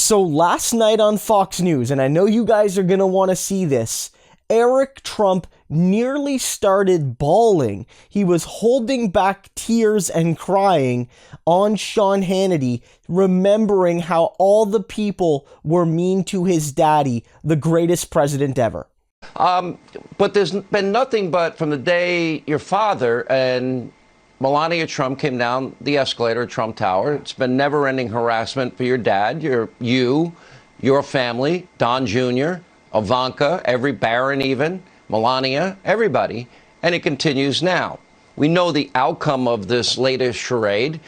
So last night on Fox News, and I know you guys are going to want to see this, Eric Trump nearly started bawling. He was holding back tears and crying on Sean Hannity, remembering how all the people were mean to his daddy, the greatest president ever. But there's been nothing but from the day your father and Melania Trump came down the escalator at Trump Tower, it's been never-ending harassment for your dad, your family, Don Jr., Ivanka, every Barron even, Melania, everybody, and it continues now. We know the outcome of this latest charade.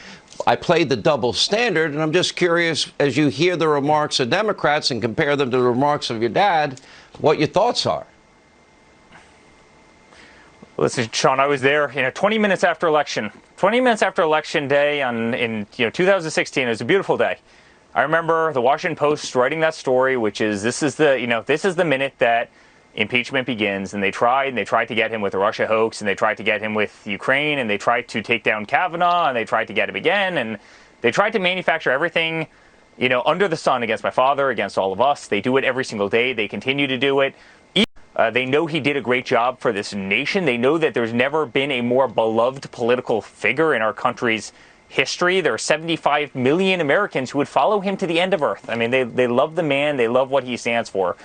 I played the double standard, and I'm just curious, as you hear the remarks of Democrats and compare them to the remarks of your dad, what your thoughts are. Listen, Sean, I was there, 20 minutes after election day in 2016. It was a beautiful day. I remember the Washington Post writing that story, which is this is the minute that impeachment begins, and they tried to get him with the Russia hoax, and they tried to get him with Ukraine, and they tried to take down Kavanaugh, and they tried to get him again, and they tried to manufacture everything, under the sun against my father, against all of us. They do it every single day. They continue to do it. They know he did a great job for this nation. They know that there's never been a more beloved political figure in our country's history. There are 75 million Americans who would follow him to the end of earth. I mean, they love the man. They love what he stands for.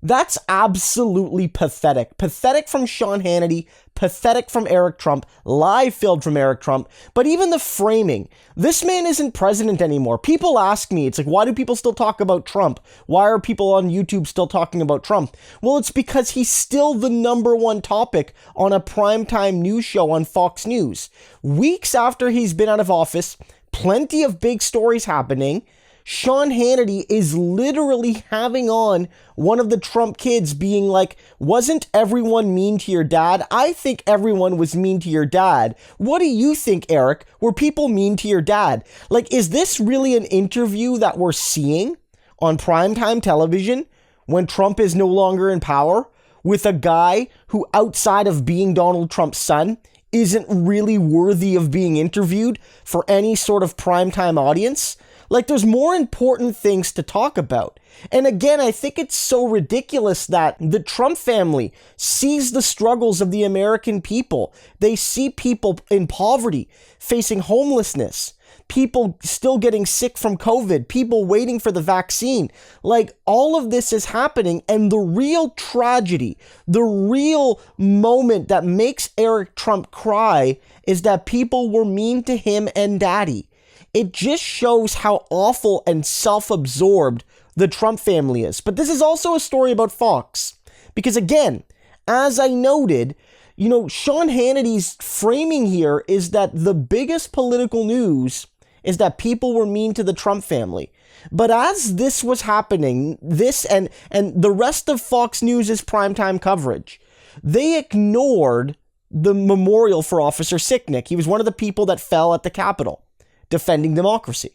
That's absolutely pathetic. Pathetic from Sean Hannity, pathetic from Eric Trump, lie-filled from Eric Trump, but even the framing. This man isn't president anymore. People ask me, it's like, why do people still talk about Trump? Why are people on YouTube still talking about Trump? Well, it's because he's still the number one topic on a primetime news show on Fox News. Weeks after he's been out of office, plenty of big stories happening. Sean Hannity is literally having on one of the Trump kids being like, wasn't everyone mean to your dad? I think everyone was mean to your dad. What do you think, Eric? Were people mean to your dad? Like, is this really an interview that we're seeing on primetime television when Trump is no longer in power with a guy who, outside of being Donald Trump's son, isn't really worthy of being interviewed for any sort of primetime audience? Like, there's more important things to talk about. And again, I think it's so ridiculous that the Trump family sees the struggles of the American people. They see people in poverty, facing homelessness, people still getting sick from COVID, people waiting for the vaccine. Like, all of this is happening, and the real tragedy, the real moment that makes Eric Trump cry is that people were mean to him and daddy. It just shows how awful and self-absorbed the Trump family is. But this is also a story about Fox. Because again, as I noted, Sean Hannity's framing here is that the biggest political news is that people were mean to the Trump family. But as this was happening, this and the rest of Fox News' primetime coverage, they ignored the memorial for Officer Sicknick. He was one of the people that fell at the Capitol, defending democracy.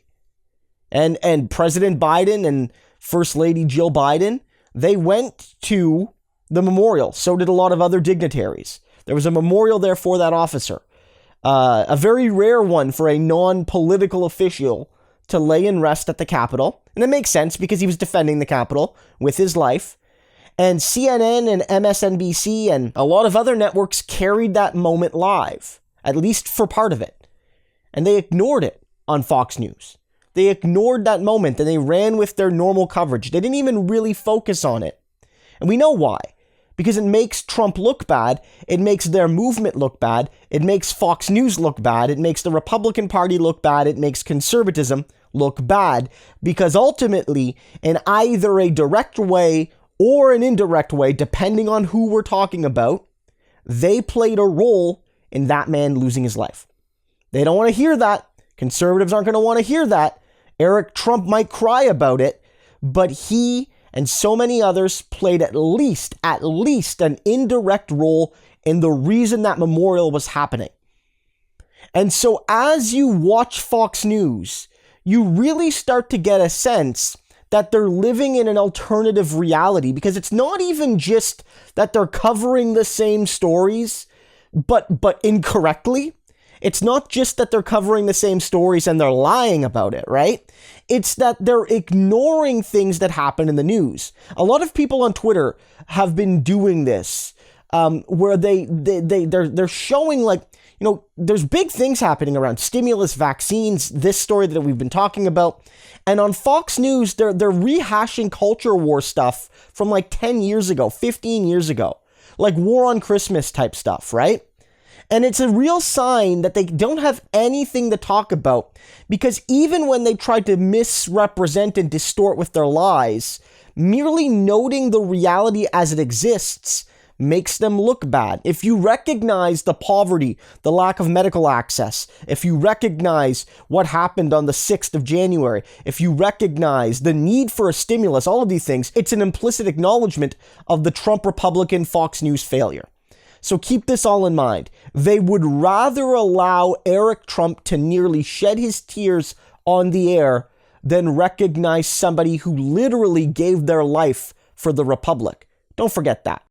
And President Biden and First Lady Jill Biden, they went to the memorial. So did a lot of other dignitaries. There was a memorial there for that officer. A very rare one for a non-political official to lay in rest at the Capitol. And it makes sense because he was defending the Capitol with his life. And CNN and MSNBC and a lot of other networks carried that moment live, at least for part of it. And they ignored it on Fox News. They ignored that moment and they ran with their normal coverage. They didn't even really focus on it. And we know why. Because it makes Trump look bad. It makes their movement look bad. It makes Fox News look bad. It makes the Republican Party look bad. It makes conservatism look bad. Because ultimately, in either a direct way or an indirect way, depending on who we're talking about, they played a role in that man losing his life. They don't want to hear that. Conservatives aren't going to want to hear that. Eric Trump might cry about it, but he and so many others played at least an indirect role in the reason that memorial was happening. And so as you watch Fox News, you really start to get a sense that they're living in an alternative reality, because it's not even just that they're covering the same stories, but incorrectly. It's not just that they're covering the same stories and they're lying about it, right? It's that they're ignoring things that happen in the news. A lot of people on Twitter have been doing this, where they're showing, like, you know, there's big things happening around stimulus, vaccines, this story that we've been talking about. And on Fox News, they're rehashing culture war stuff from like 10 years ago, 15 years ago, like War on Christmas type stuff, right? And it's a real sign that they don't have anything to talk about, because even when they try to misrepresent and distort with their lies, merely noting the reality as it exists makes them look bad. If you recognize the poverty, the lack of medical access, if you recognize what happened on the 6th of January, if you recognize the need for a stimulus, all of these things, it's an implicit acknowledgement of the Trump Republican Fox News failure. So keep this all in mind. They would rather allow Eric Trump to nearly shed his tears on the air than recognize somebody who literally gave their life for the Republic. Don't forget that.